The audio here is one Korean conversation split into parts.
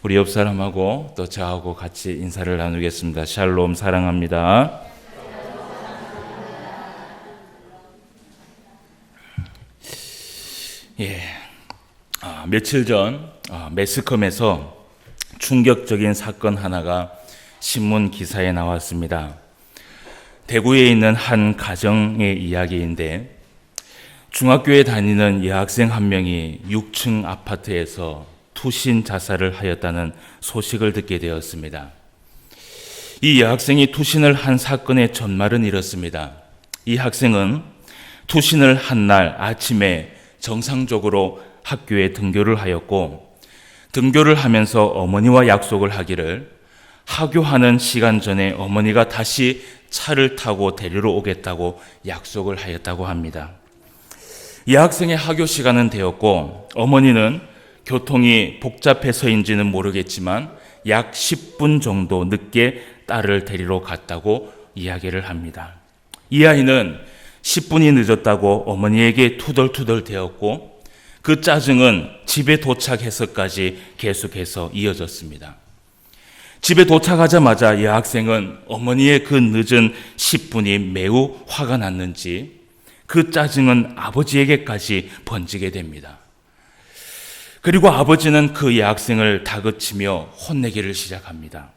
우리 옆 사람하고 또 저하고 같이 인사를 나누겠습니다. 샬롬, 사랑합니다. 며칠 전 매스컴에서 충격적인 사건 하나가 신문 기사에 나왔습니다. 대구에 있는 한 가정의 이야기인데, 중학교에 다니는 여학생 한 명이 6층 아파트에서 투신 자살을 하였다는 소식을 듣게 되었습니다. 이 여학생이 투신을 한 사건의 전말은 이렇습니다. 이 학생은 투신을 한 날 아침에 정상적으로 학교에 등교를 하였고, 등교를 하면서 어머니와 약속을 하기를 하교하는 시간 전에 어머니가 다시 차를 타고 데리러 오겠다고 약속을 하였다고 합니다. 이 학생의 하교 시간은 되었고, 어머니는 교통이 복잡해서인지는 모르겠지만 약 10분 정도 늦게 딸을 데리러 갔다고 이야기를 합니다. 이 아이는 10분이 늦었다고 어머니에게 투덜투덜 대었고, 그 짜증은 집에 도착해서까지 계속해서 이어졌습니다. 집에 도착하자마자 여학생은 어머니의 그 늦은 10분이 매우 화가 났는지 그 짜증은 아버지에게까지 번지게 됩니다. 그리고 아버지는 그 여학생을 다그치며 혼내기를 시작합니다.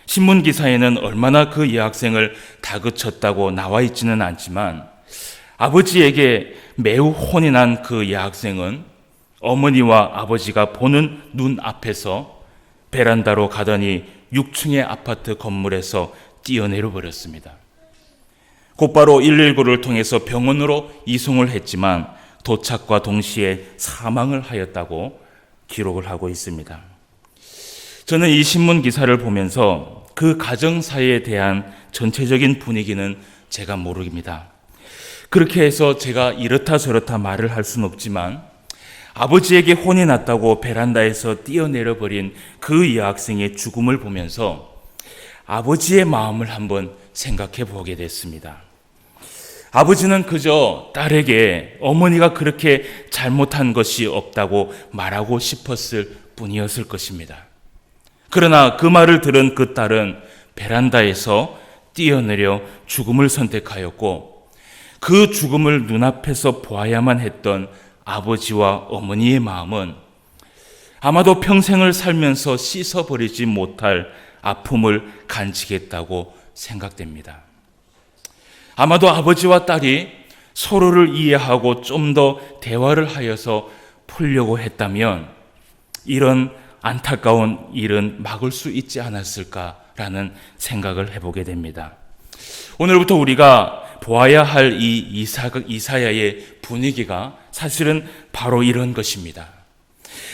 신문 기사에는 얼마나 그 여학생을 다그쳤다고 나와 있지는 않지만, 아버지에게 매우 혼이 난 그 여학생은 어머니와 아버지가 보는 눈앞에서 베란다로 가더니 6층의 아파트 건물에서 뛰어내려 버렸습니다. 곧바로 119를 통해서 병원으로 이송을 했지만 도착과 동시에 사망을 하였다고 기록을 하고 있습니다. 저는 이 신문 기사를 보면서 그 가정사에 대한 전체적인 분위기는 제가 모릅니다. 그렇게 해서 제가 이렇다 저렇다 말을 할 수는 없지만, 아버지에게 혼이 났다고 베란다에서 뛰어내려 버린 그 여학생의 죽음을 보면서 아버지의 마음을 한번 생각해 보게 됐습니다. 아버지는 그저 딸에게 어머니가 그렇게 잘못한 것이 없다고 말하고 싶었을 뿐이었을 것입니다. 그러나 그 말을 들은 그 딸은 베란다에서 뛰어내려 죽음을 선택하였고, 그 죽음을 눈앞에서 보아야만 했던 아버지와 어머니의 마음은 아마도 평생을 살면서 씻어버리지 못할 아픔을 간직했다고 생각됩니다. 아마도 아버지와 딸이 서로를 이해하고 좀 더 대화를 하여서 풀려고 했다면 이런 안타까운 일은 막을 수 있지 않았을까라는 생각을 해보게 됩니다. 오늘부터 우리가 보아야 할 이 이사야의 분위기가 사실은 바로 이런 것입니다.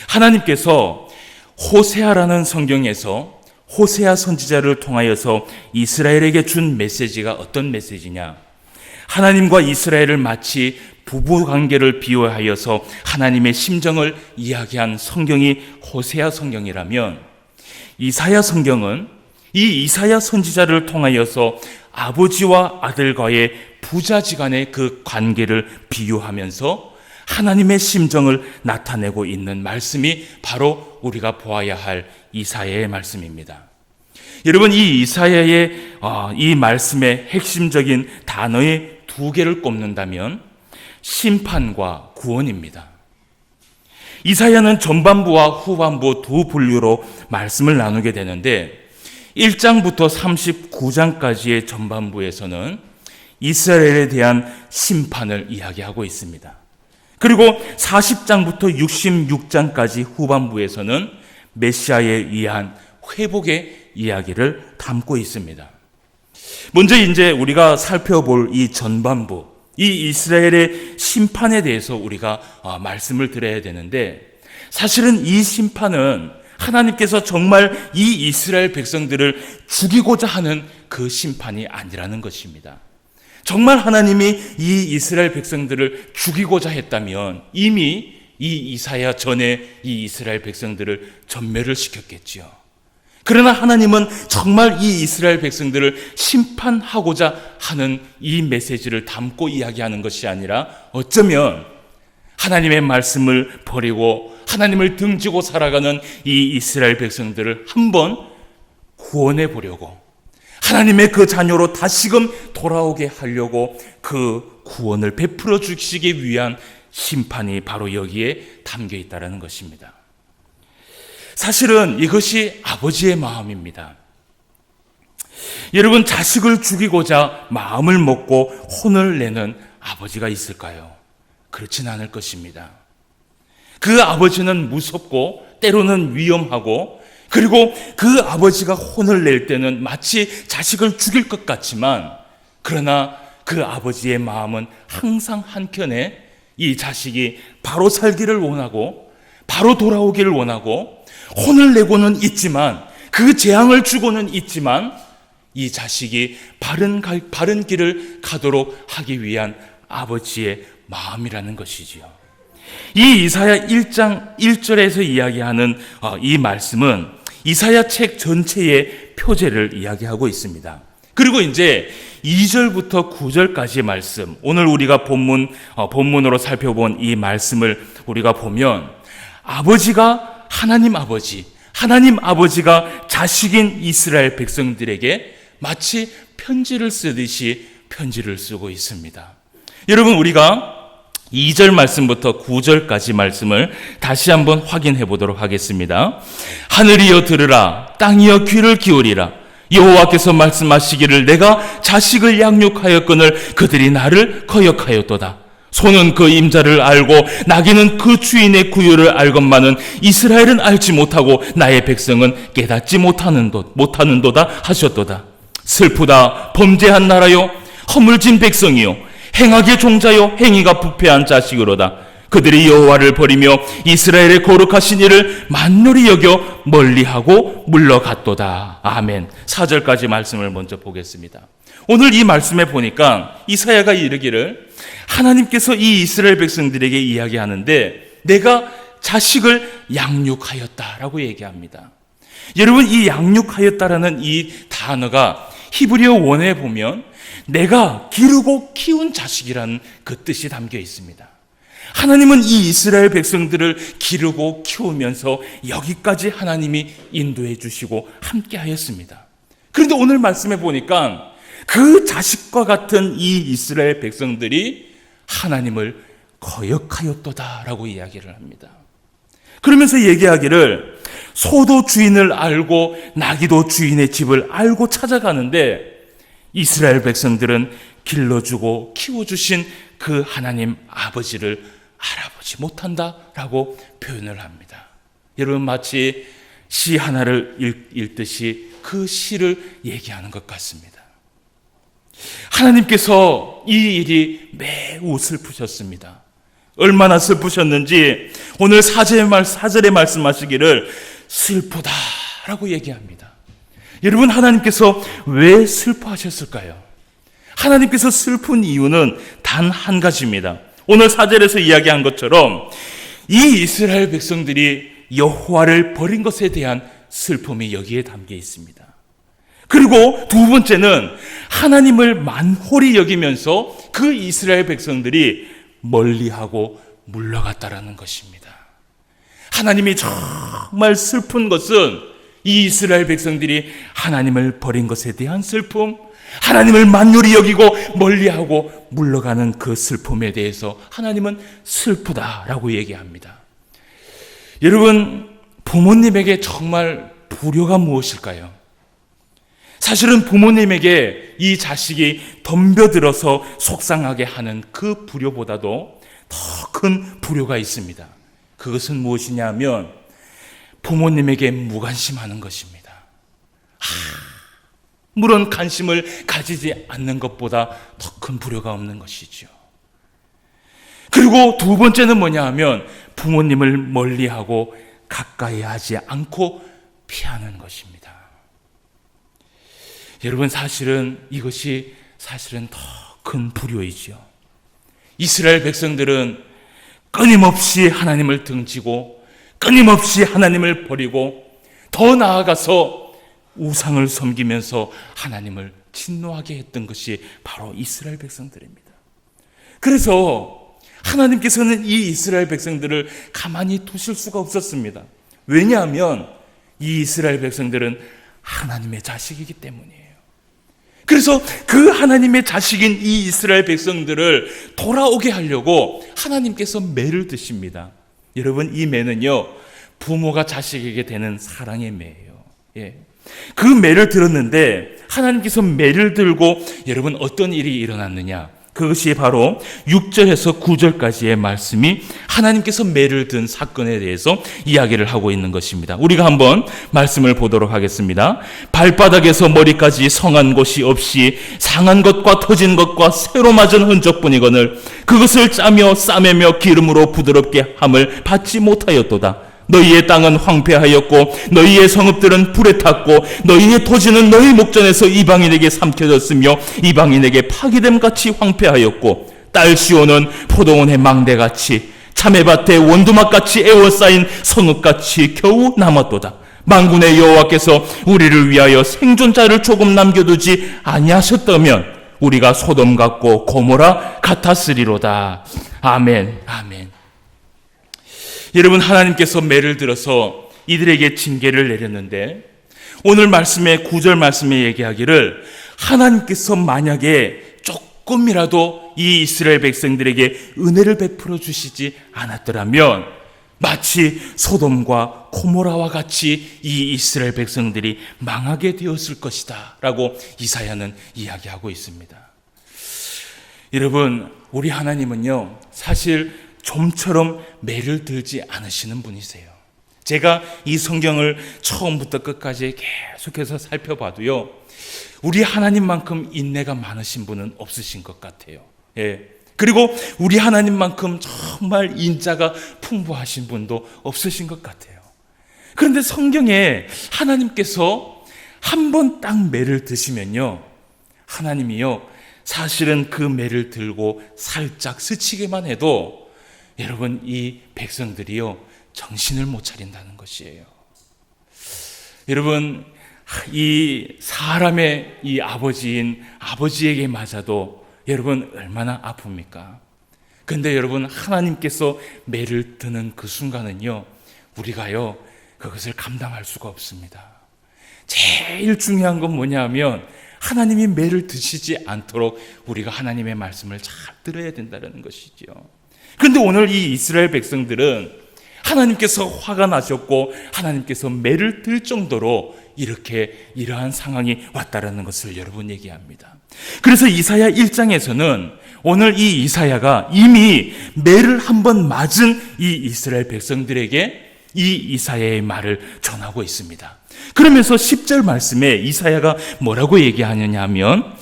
하나님께서 호세아라는 성경에서 호세아 선지자를 통하여서 이스라엘에게 준 메시지가 어떤 메시지냐? 하나님과 이스라엘을 마치 부부관계를 비유하여서 하나님의 심정을 이야기한 성경이 호세아 성경이라면, 이사야 성경은 이 이사야 선지자를 통하여서 아버지와 아들과의 부자지간의 그 관계를 비유하면서 하나님의 심정을 나타내고 있는 말씀이 바로 우리가 보아야 할 이사야의 말씀입니다. 여러분, 이 이사야의 이 말씀의 핵심적인 단어의 두 개를 꼽는다면 심판과 구원입니다. 이사야는 전반부와 후반부 두 분류로 말씀을 나누게 되는데, 1장부터 39장까지의 전반부에서는 이스라엘에 대한 심판을 이야기하고 있습니다. 그리고 40장부터 66장까지 후반부에서는 메시아에 의한 회복의 이야기를 담고 있습니다. 먼저 이제 우리가 살펴볼 이 전반부, 이 이스라엘의 심판에 대해서 우리가 말씀을 드려야 되는데, 사실은 이 심판은 하나님께서 정말 이 이스라엘 백성들을 죽이고자 하는 그 심판이 아니라는 것입니다. 정말 하나님이 이 이스라엘 백성들을 죽이고자 했다면 이미 이 이사야 전에 이 이스라엘 백성들을 전멸을 시켰겠지요. 그러나 하나님은 정말 이 이스라엘 백성들을 심판하고자 하는 이 메시지를 담고 이야기하는 것이 아니라, 어쩌면 하나님의 말씀을 버리고 하나님을 등지고 살아가는 이 이스라엘 백성들을 한번 구원해 보려고, 하나님의 그 자녀로 다시금 돌아오게 하려고 그 구원을 베풀어 주시기 위한 심판이 바로 여기에 담겨 있다는 것입니다. 사실은 이것이 아버지의 마음입니다. 여러분, 자식을 죽이고자 마음을 먹고 혼을 내는 아버지가 있을까요? 그렇진 않을 것입니다. 그 아버지는 무섭고 때로는 위험하고, 그리고 그 아버지가 혼을 낼 때는 마치 자식을 죽일 것 같지만, 그러나 그 아버지의 마음은 항상 한켠에 이 자식이 바로 살기를 원하고 바로 돌아오기를 원하고, 혼을 내고는 있지만, 그 재앙을 주고는 있지만 이 자식이 바른 길을 가도록 하기 위한 아버지의 마음이라는 것이지요. 이 이사야 1장 1절에서 이야기하는 이 말씀은 이사야 책 전체의 표제를 이야기하고 있습니다. 그리고 이제 2절부터 9절까지의 말씀, 오늘 우리가 본문으로 살펴본 이 말씀을 우리가 보면, 아버지가 하나님 아버지가 자식인 이스라엘 백성들에게 마치 편지를 쓰듯이 편지를 쓰고 있습니다. 여러분, 우리가 2절 말씀부터 9절까지 말씀을 다시 한번 확인해 보도록 하겠습니다. 하늘이여 들으라, 땅이여 귀를 기울이라. 여호와께서 말씀하시기를 내가 자식을 양육하였거늘 그들이 나를 거역하였도다. 소는 그 임자를 알고 나귀는 그 주인의 구유를 알건만은 이스라엘은 알지 못하고 나의 백성은 깨닫지 못하는도다 하셨도다. 슬프다, 범죄한 나라요, 허물진 백성이요, 행악의 종자요, 행위가 부패한 자식으로다. 그들이 여호와를 버리며 이스라엘의 거룩하신 이를 만물이 여겨 멀리하고 물러갔도다. 아멘. 4절까지 말씀을 먼저 보겠습니다. 오늘 이 말씀에 보니까 이사야가 이르기를, 하나님께서 이 이스라엘 백성들에게 이야기하는데 내가 자식을 양육하였다라고 얘기합니다. 여러분, 이 양육하였다라는 이 단어가 히브리어 원어에 보면 내가 기르고 키운 자식이라는 그 뜻이 담겨 있습니다. 하나님은 이 이스라엘 백성들을 기르고 키우면서 여기까지 하나님이 인도해 주시고 함께 하였습니다. 그런데 오늘 말씀해 보니까 그 자식과 같은 이 이스라엘 백성들이 하나님을 거역하였도다라고 이야기를 합니다. 그러면서 얘기하기를, 소도 주인을 알고 나귀도 주인의 집을 알고 찾아가는데 이스라엘 백성들은 길러주고 키워주신 그 하나님 아버지를 알아보지 못한다라고 표현을 합니다. 여러분, 마치 시 하나를 읽듯이 그 시를 얘기하는 것 같습니다. 하나님께서 이 일이 매우 슬프셨습니다. 얼마나 슬프셨는지 오늘 4절에 말씀하시기를 슬프다라고 얘기합니다. 여러분, 하나님께서 왜 슬퍼하셨을까요? 하나님께서 슬픈 이유는 단 한 가지입니다. 오늘 4절에서 이야기한 것처럼 이 이스라엘 백성들이 여호와를 버린 것에 대한 슬픔이 여기에 담겨 있습니다. 그리고 두 번째는 하나님을 만홀히 여기면서 그 이스라엘 백성들이 멀리하고 물러갔다라는 것입니다. 하나님이 정말 슬픈 것은 이 이스라엘 백성들이 하나님을 버린 것에 대한 슬픔, 하나님을 만홀히 여기고 멀리하고 물러가는 그 슬픔에 대해서 하나님은 슬프다라고 얘기합니다. 여러분, 부모님에게 정말 불효가 무엇일까요? 사실은 부모님에게 이 자식이 덤벼들어서 속상하게 하는 그 불효보다도 더 큰 불효가 있습니다. 그것은 무엇이냐면 부모님에게 무관심하는 것입니다. 물론 관심을 가지지 않는 것보다 더 큰 불효가 없는 것이죠. 그리고 두 번째는 뭐냐 하면 부모님을 멀리하고 가까이 하지 않고 피하는 것입니다. 여러분, 이것이 사실은 더 큰 불효이죠. 이스라엘 백성들은 끊임없이 하나님을 등지고 끊임없이 하나님을 버리고 더 나아가서 우상을 섬기면서 하나님을 진노하게 했던 것이 바로 이스라엘 백성들입니다. 그래서 하나님께서는 이 이스라엘 백성들을 가만히 두실 수가 없었습니다. 왜냐하면 이 이스라엘 백성들은 하나님의 자식이기 때문이에요. 그래서 그 하나님의 자식인 이 이스라엘 백성들을 돌아오게 하려고 하나님께서 매를 드십니다. 여러분, 이 매는요, 부모가 자식에게 되는 사랑의 매예요. 예. 그 매를 들었는데 하나님께서 매를 들고 여러분 어떤 일이 일어났느냐? 그것이 바로 6절에서 9절까지의 말씀이 하나님께서 매를 든 사건에 대해서 이야기를 하고 있는 것입니다. 우리가 한번 말씀을 보도록 하겠습니다. 발바닥에서 머리까지 성한 곳이 없이 상한 것과 터진 것과 새로 맞은 흔적뿐이거늘 그것을 짜며 싸매며 기름으로 부드럽게 함을 받지 못하였도다. 너희의 땅은 황폐하였고 너희의 성읍들은 불에 탔고 너희의 토지는 너희 목전에서 이방인에게 삼켜졌으며 이방인에게 파기됨같이 황폐하였고 딸 시온은 포도원의 망대같이 참외밭에 원두막같이 에워싸인 성읍같이 겨우 남았도다. 만군의 여호와께서 우리를 위하여 생존자를 조금 남겨두지 아니하셨다면 우리가 소돔 같고 고모라 같았으리로다. 아멘. 아멘. 여러분, 하나님께서 매를 들어서 이들에게 징계를 내렸는데 오늘 말씀의 9절 말씀에 얘기하기를 하나님께서 만약에 조금이라도 이 이스라엘 백성들에게 은혜를 베풀어 주시지 않았더라면 마치 소돔과 고모라와 같이 이 이스라엘 백성들이 망하게 되었을 것이다 라고 이사야는 이야기하고 있습니다. 여러분, 우리 하나님은요, 사실 좀처럼 매를 들지 않으시는 분이세요. 제가 이 성경을 처음부터 끝까지 계속해서 살펴봐도요, 우리 하나님만큼 인내가 많으신 분은 없으신 것 같아요. 예. 그리고 우리 하나님만큼 정말 인자가 풍부하신 분도 없으신 것 같아요. 그런데 성경에 하나님께서 한 번 딱 매를 드시면요, 하나님이요, 사실은 그 매를 들고 살짝 스치기만 해도 여러분, 이 백성들이요, 정신을 못 차린다는 것이에요. 여러분, 이 사람의 이 아버지인 아버지에게 맞아도 여러분 얼마나 아픕니까? 근데 여러분, 하나님께서 매를 드는 그 순간은요, 우리가요, 그것을 감당할 수가 없습니다. 제일 중요한 건 뭐냐 하면 하나님이 매를 드시지 않도록 우리가 하나님의 말씀을 잘 들어야 된다는 것이죠. 그런데 오늘 이 이스라엘 백성들은 하나님께서 화가 나셨고 하나님께서 매를 들 정도로 이러한 상황이 왔다라는 것을 여러분 얘기합니다. 그래서 이사야 1장에서는 오늘 이 이사야가 이미 매를 한번 맞은 이 이스라엘 백성들에게 이 이사야의 말을 전하고 있습니다. 그러면서 10절 말씀에 이사야가 뭐라고 얘기하느냐 하면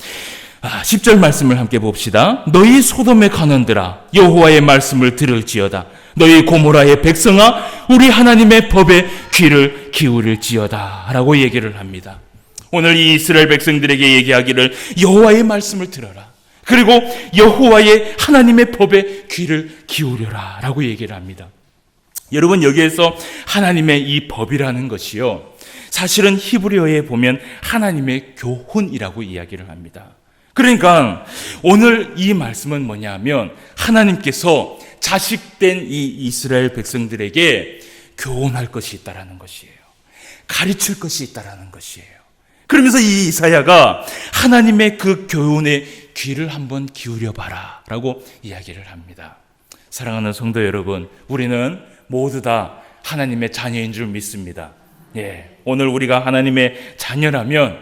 10절 말씀을 함께 봅시다. 너희 소돔의 관원들아, 여호와의 말씀을 들을지어다. 너희 고모라의 백성아, 우리 하나님의 법에 귀를 기울일지어다 라고 얘기를 합니다. 오늘 이 이스라엘 백성들에게 얘기하기를 여호와의 말씀을 들어라, 그리고 여호와의 하나님의 법에 귀를 기울여라 라고 얘기를 합니다. 여러분, 여기에서 하나님의 이 법이라는 것이요, 사실은 히브리어에 보면 하나님의 교훈이라고 이야기를 합니다. 그러니까 오늘 이 말씀은 뭐냐면 하나님께서 자식된 이 이스라엘 백성들에게 교훈할 것이 있다라는 것이에요. 가르칠 것이 있다라는 것이에요. 그러면서 이 이사야가 하나님의 그 교훈에 귀를 한번 기울여 봐라 라고 이야기를 합니다. 사랑하는 성도 여러분, 우리는 모두 다 하나님의 자녀인 줄 믿습니다. 예, 오늘 우리가 하나님의 자녀라면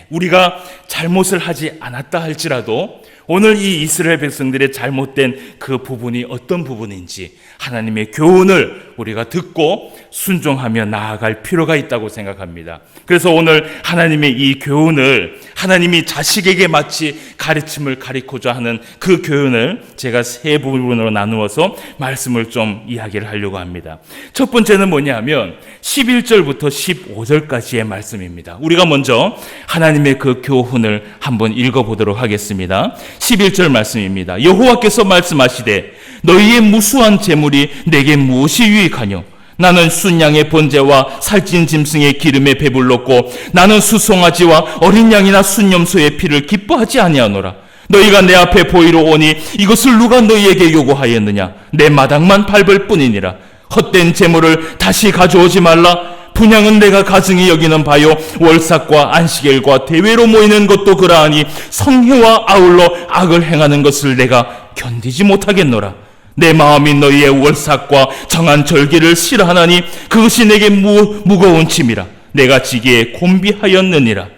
우리가 잘못을 하지 않았다 할지라도 오늘 이 이스라엘 백성들의 잘못된 그 부분이 어떤 부분인지 하나님의 교훈을 우리가 듣고 순종하며 나아갈 필요가 있다고 생각합니다. 그래서 오늘 하나님의 이 교훈을 하나님이 자식에게 마치 가르침을 가리고자 하는 그 교훈을 제가 세 부분으로 나누어서 말씀을 좀 이야기를 하려고 합니다. 첫 번째는 뭐냐면 11절부터 15절까지의 말씀입니다. 우리가 먼저 하나님의 그 교훈을 한번 읽어보도록 하겠습니다. 11절 말씀입니다. 여호와께서 말씀하시되 너희의 무수한 재물이 내게 무엇이 유익하뇨? 나는 순양의 번제와 살찐 짐승의 기름에 배불렀고 나는 수송아지와 어린 양이나 순염소의 피를 기뻐하지 아니하노라. 너희가 내 앞에 보이러 오니 이것을 누가 너희에게 요구하였느냐? 내 마당만 밟을 뿐이니라. 헛된 재물을 다시 가져오지 말라. 분향은 내가 가증히 여기는 바요, 월삭과 안식일과 대회로 모이는 것도 그러하니 성회와 아울러 악을 행하는 것을 내가 견디지 못하겠노라. 내 마음이 너희의 월삭과 정한 절기를 싫어하나니 그것이 내게 무거운 짐이라. 내가 지기에 곤비하였느니라.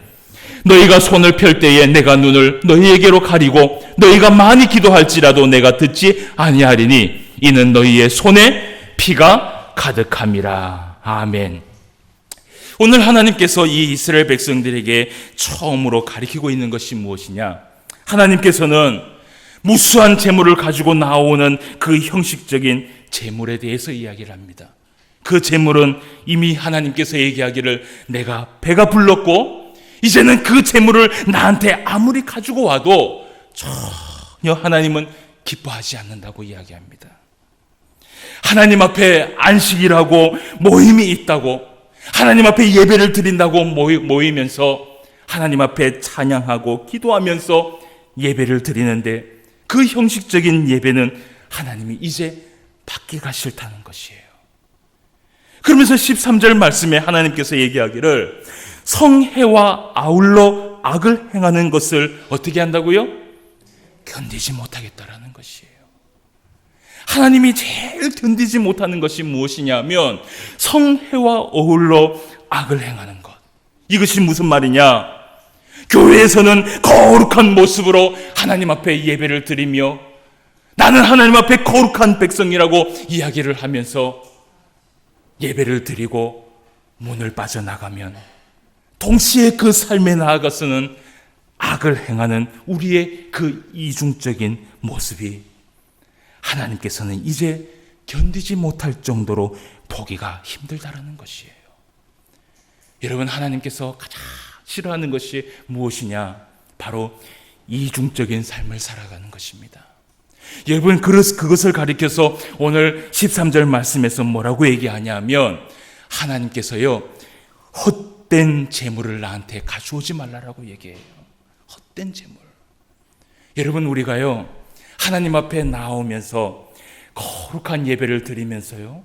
너희가 손을 펼 때에 내가 눈을 너희에게로 가리고 너희가 많이 기도할지라도 내가 듣지 아니하리니 이는 너희의 손에 피가 가득함이라. 아멘. 오늘 하나님께서 이 이스라엘 백성들에게 처음으로 가리키고 있는 것이 무엇이냐? 하나님께서는 무수한 재물을 가지고 나오는 그 형식적인 재물에 대해서 이야기를 합니다. 그 재물은 이미 하나님께서 얘기하기를 내가 배가 불렀고 이제는 그 재물을 나한테 아무리 가지고 와도 전혀 하나님은 기뻐하지 않는다고 이야기합니다. 하나님 앞에 안식이라고 모임이 있다고, 하나님 앞에 예배를 드린다고 모이면서 하나님 앞에 찬양하고 기도하면서 예배를 드리는데 그 형식적인 예배는 하나님이 이제 받기가 싫다는 것이에요. 그러면서 13절 말씀에 하나님께서 얘기하기를 성회와 아울러 악을 행하는 것을 어떻게 한다고요? 견디지 못하겠다라는 것이에요. 하나님이 제일 견디지 못하는 것이 무엇이냐면 성회와 어울러 악을 행하는 것. 이것이 무슨 말이냐? 교회에서는 거룩한 모습으로 하나님 앞에 예배를 드리며 나는 하나님 앞에 거룩한 백성이라고 이야기를 하면서 예배를 드리고 문을 빠져나가면 동시에 그 삶에 나아가서는 악을 행하는 우리의 그 이중적인 모습이 하나님께서는 이제 견디지 못할 정도로 보기가 힘들다라는 것이에요. 여러분, 하나님께서 가장 싫어하는 것이 무엇이냐? 바로 이중적인 삶을 살아가는 것입니다. 여러분, 그것을 가리켜서 오늘 13절 말씀에서 뭐라고 얘기하냐면 하나님께서요, 헛된 재물을 나한테 가져오지 말라라고 얘기해요. 헛된 재물. 여러분, 우리가요 하나님 앞에 나오면서 거룩한 예배를 드리면서요,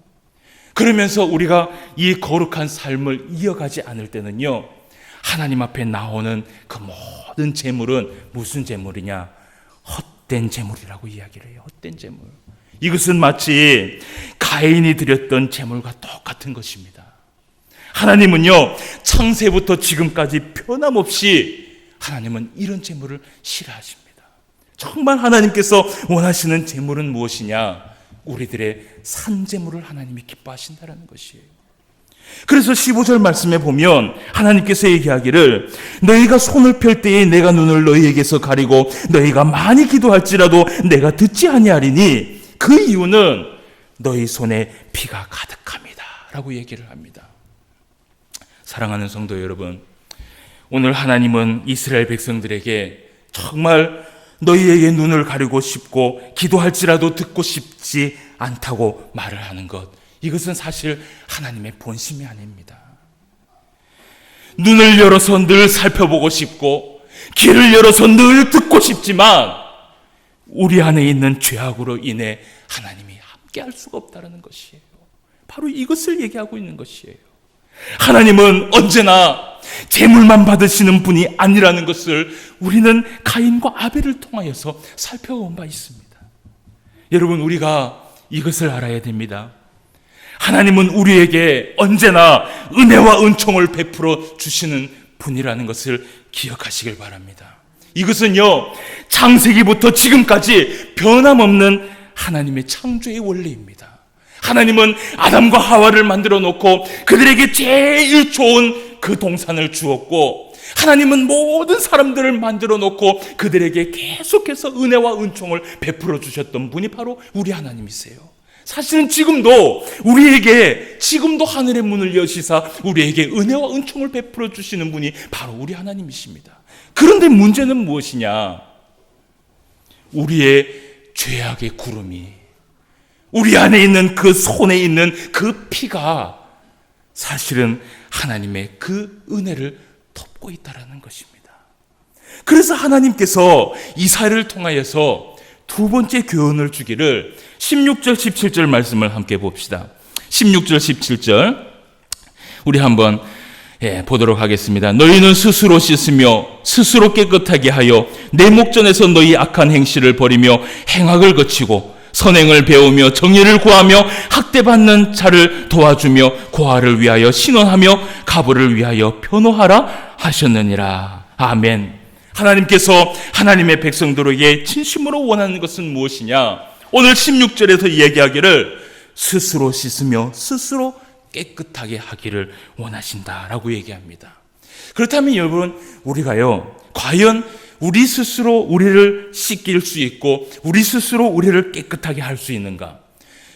그러면서 우리가 이 거룩한 삶을 이어가지 않을 때는요, 하나님 앞에 나오는 그 모든 재물은 무슨 재물이냐? 헛된 재물이라고 이야기를 해요. 헛된 재물. 이것은 마치 가인이 드렸던 재물과 똑같은 것입니다. 하나님은요, 창세부터 지금까지 변함없이 하나님은 이런 재물을 싫어하십니다. 정말 하나님께서 원하시는 재물은 무엇이냐? 우리들의 산재물을 하나님이 기뻐하신다는 것이에요. 그래서 15절 말씀에 보면 하나님께서 얘기하기를 너희가 손을 펼 때에 내가 눈을 너희에게서 가리고 너희가 많이 기도할지라도 내가 듣지 아니하리니 그 이유는 너희 손에 피가 가득합니다 라고 얘기를 합니다. 사랑하는 성도 여러분, 오늘 하나님은 이스라엘 백성들에게 정말 너희에게 눈을 가리고 싶고 기도할지라도 듣고 싶지 않다고 말을 하는 것, 이것은 사실 하나님의 본심이 아닙니다. 눈을 열어서 늘 살펴보고 싶고 귀를 열어서 늘 듣고 싶지만 우리 안에 있는 죄악으로 인해 하나님이 함께 할 수가 없다는 것이에요. 바로 이것을 얘기하고 있는 것이에요. 하나님은 언제나 재물만 받으시는 분이 아니라는 것을 우리는 가인과 아벨을 통하여서 살펴본 바 있습니다. 여러분, 우리가 이것을 알아야 됩니다. 하나님은 우리에게 언제나 은혜와 은총을 베풀어 주시는 분이라는 것을 기억하시길 바랍니다. 이것은요, 창세기부터 지금까지 변함없는 하나님의 창조의 원리입니다. 하나님은 아담과 하와를 만들어 놓고 그들에게 제일 좋은 그 동산을 주었고, 하나님은 모든 사람들을 만들어 놓고 그들에게 계속해서 은혜와 은총을 베풀어 주셨던 분이 바로 우리 하나님이세요. 사실은 지금도 우리에게 지금도 하늘의 문을 여시사 우리에게 은혜와 은총을 베풀어 주시는 분이 바로 우리 하나님이십니다. 그런데 문제는 무엇이냐? 우리의 죄악의 구름이, 우리 안에 있는 그 손에 있는 그 피가 사실은 하나님의 그 은혜를 덮고 있다라는 것입니다. 그래서 하나님께서 이사야를 통하여서 두 번째 교훈을 주기를 16절 17절 말씀을 함께 봅시다. 16절 17절 우리 한번 보도록 하겠습니다. 너희는 스스로 씻으며 스스로 깨끗하게 하여 내 목전에서 너희 악한 행실을 버리며 행악을 거치고 선행을 배우며 정의를 구하며 학대받는 자를 도와주며 고아를 위하여 신원하며 가부를 위하여 변호하라 하셨느니라. 아멘. 하나님께서 하나님의 백성들에게 진심으로 원하는 것은 무엇이냐? 오늘 16절에서 얘기하기를 스스로 씻으며 스스로 깨끗하게 하기를 원하신다라고 얘기합니다. 그렇다면 여러분, 우리가요, 과연 우리 스스로 우리를 씻길 수 있고 우리 스스로 우리를 깨끗하게 할 수 있는가?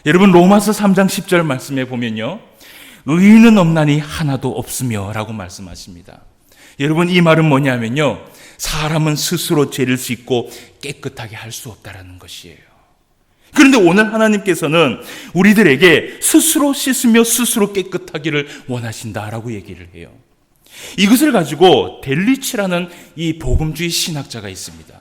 여러분, 로마서 3장 10절 말씀에 보면요, 의인은 없나니 하나도 없으며 라고 말씀하십니다. 여러분, 이 말은 뭐냐면요, 사람은 스스로 죄를 씻고 깨끗하게 할 수 없다라는 것이에요. 그런데 오늘 하나님께서는 우리들에게 스스로 씻으며 스스로 깨끗하기를 원하신다라고 얘기를 해요. 이것을 가지고 델리치라는 이 복음주의 신학자가 있습니다.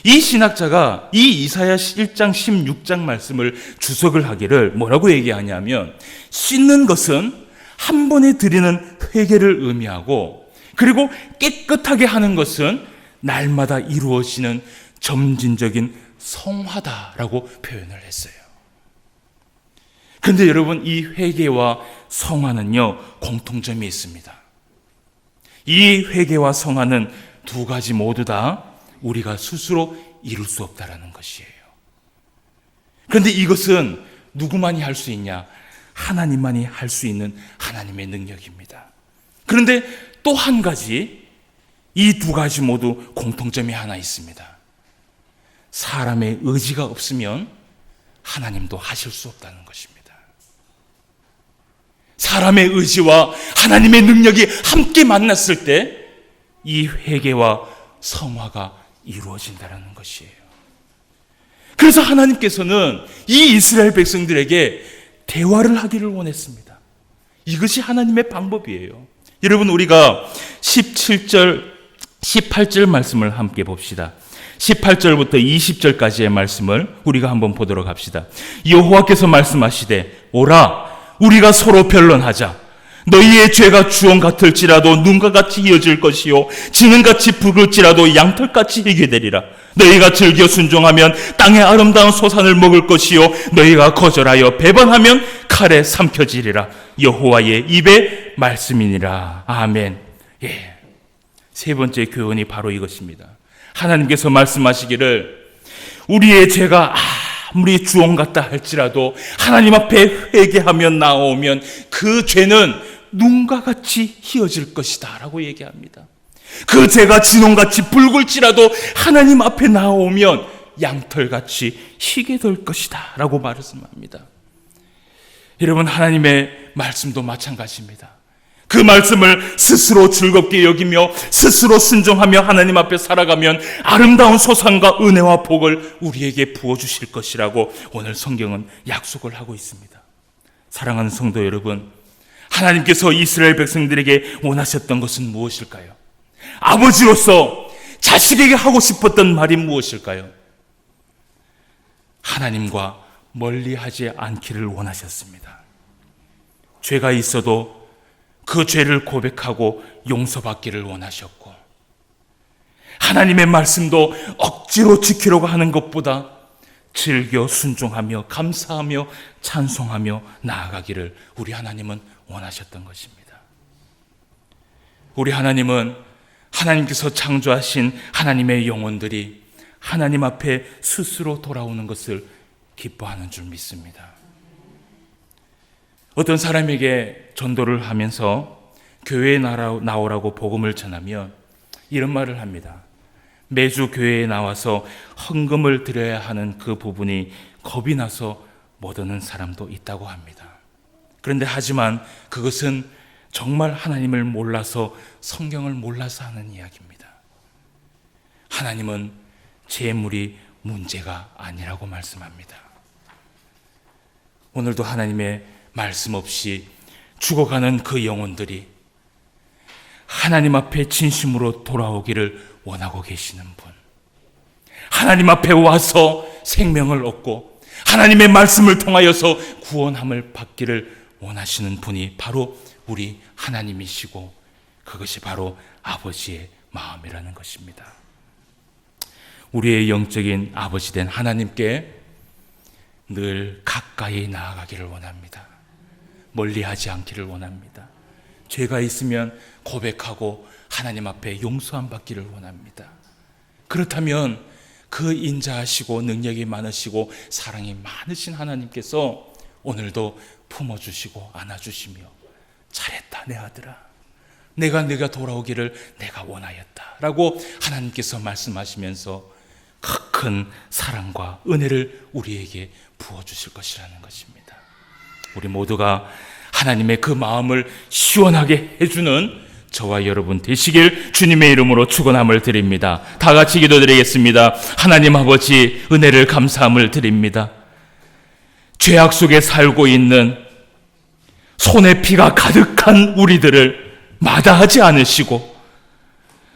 이 신학자가 이 이사야 1장 16장 말씀을 주석을 하기를 뭐라고 얘기하냐면, 씻는 것은 한 번에 드리는 회개를 의미하고, 그리고 깨끗하게 하는 것은 날마다 이루어지는 점진적인 성화다라고 표현을 했어요. 그런데 여러분, 이 회개와 성화는요, 공통점이 있습니다. 이 회개와 성화는 두 가지 모두 다 우리가 스스로 이룰 수 없다라는 것이에요. 그런데 이것은 누구만이 할 수 있냐? 하나님만이 할 수 있는 하나님의 능력입니다. 그런데 또 한 가지, 이 두 가지 모두 공통점이 하나 있습니다. 사람의 의지가 없으면 하나님도 하실 수 없다는 것입니다. 사람의 의지와 하나님의 능력이 함께 만났을 때 이 회개와 성화가 이루어진다는 것이에요. 그래서 하나님께서는 이 이스라엘 백성들에게 대화를 하기를 원했습니다. 이것이 하나님의 방법이에요. 여러분, 우리가 17절, 18절 말씀을 함께 봅시다. 18절부터 20절까지의 말씀을 우리가 한번 보도록 합시다. 여호와께서 말씀하시되, 오라, 우리가 서로 변론하자. 너희의 죄가 주홍 같을지라도 눈과 같이 이어질 것이요 지능같이 붉을지라도 양털같이 희게 되리라. 너희가 즐겨 순종하면 땅의 아름다운 소산을 먹을 것이요 너희가 거절하여 배반하면 칼에 삼켜지리라. 여호와의 입의 말씀이니라. 아멘. 예. 세 번째 교훈이 바로 이것입니다. 하나님께서 말씀하시기를, 우리의 죄가 아무리 주홍 같다 할지라도 하나님 앞에 회개하며 나오면 그 죄는 눈과 같이 희어질 것이다 라고 얘기합니다. 그 죄가 진홍같이 붉을지라도 하나님 앞에 나오면 양털같이 희게 될 것이다 라고 말씀합니다. 여러분, 하나님의 말씀도 마찬가지입니다. 그 말씀을 스스로 즐겁게 여기며 스스로 순종하며 하나님 앞에 살아가면 아름다운 소산과 은혜와 복을 우리에게 부어주실 것이라고 오늘 성경은 약속을 하고 있습니다. 사랑하는 성도 여러분, 하나님께서 이스라엘 백성들에게 원하셨던 것은 무엇일까요? 아버지로서 자식에게 하고 싶었던 말이 무엇일까요? 하나님과 멀리하지 않기를 원하셨습니다. 죄가 있어도 그 죄를 고백하고 용서받기를 원하셨고, 하나님의 말씀도 억지로 지키려고 하는 것보다 즐겨 순종하며 감사하며 찬송하며 나아가기를 우리 하나님은 원하셨던 것입니다. 우리 하나님은 하나님께서 창조하신 하나님의 영혼들이 하나님 앞에 스스로 돌아오는 것을 기뻐하는 줄 믿습니다. 어떤 사람에게 전도를 하면서 교회에 나오라고 복음을 전하면 이런 말을 합니다. 매주 교회에 나와서 헌금을 드려야 하는 그 부분이 겁이 나서 못 오는 사람도 있다고 합니다. 그런데 하지만 그것은 정말 하나님을 몰라서, 성경을 몰라서 하는 이야기입니다. 하나님은 재물이 문제가 아니라고 말씀합니다. 오늘도 하나님의 말씀 없이 죽어가는 그 영혼들이 하나님 앞에 진심으로 돌아오기를 원하고 계시는 분, 하나님 앞에 와서 생명을 얻고 하나님의 말씀을 통하여서 구원함을 받기를 원하시는 분이 바로 우리 하나님이시고, 그것이 바로 아버지의 마음이라는 것입니다. 우리의 영적인 아버지 된 하나님께 늘 가까이 나아가기를 원합니다. 멀리하지 않기를 원합니다. 죄가 있으면 고백하고 하나님 앞에 용서함 받기를 원합니다. 그렇다면 그 인자하시고 능력이 많으시고 사랑이 많으신 하나님께서 오늘도 품어주시고 안아주시며, 잘했다 내 아들아, 내가 돌아오기를 내가 원하였다 라고 하나님께서 말씀하시면서 큰 사랑과 은혜를 우리에게 부어주실 것이라는 것입니다. 우리 모두가 하나님의 그 마음을 시원하게 해주는 저와 여러분 되시길 주님의 이름으로 축원함을 드립니다. 다 같이 기도드리겠습니다. 하나님 아버지, 은혜를 감사함을 드립니다. 죄악 속에 살고 있는 손에 피가 가득한 우리들을 마다하지 않으시고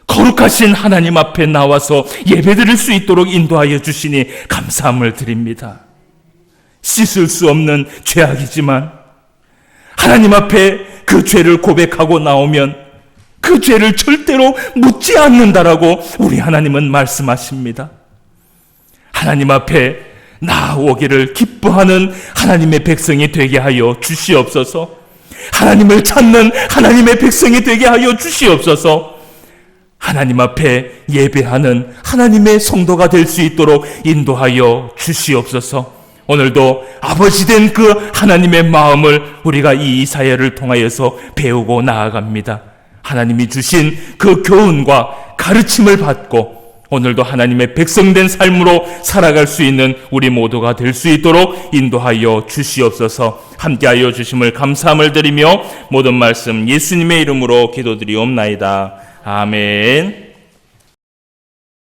거룩하신 하나님 앞에 나와서 예배드릴 수 있도록 인도하여 주시니 감사함을 드립니다. 씻을 수 없는 죄악이지만 하나님 앞에 그 죄를 고백하고 나오면 그 죄를 절대로 묻지 않는다라고 우리 하나님은 말씀하십니다. 하나님 앞에 나아오기를 기뻐하는 하나님의 백성이 되게 하여 주시옵소서. 하나님을 찾는 하나님의 백성이 되게 하여 주시옵소서. 하나님 앞에 예배하는 하나님의 성도가 될 수 있도록 인도하여 주시옵소서. 오늘도 아버지 된 그 하나님의 마음을 우리가 이 이사야를 통하여서 배우고 나아갑니다. 하나님이 주신 그 교훈과 가르침을 받고 오늘도 하나님의 백성된 삶으로 살아갈 수 있는 우리 모두가 될 수 있도록 인도하여 주시옵소서. 함께하여 주심을 감사함을 드리며 모든 말씀 예수님의 이름으로 기도드리옵나이다. 아멘.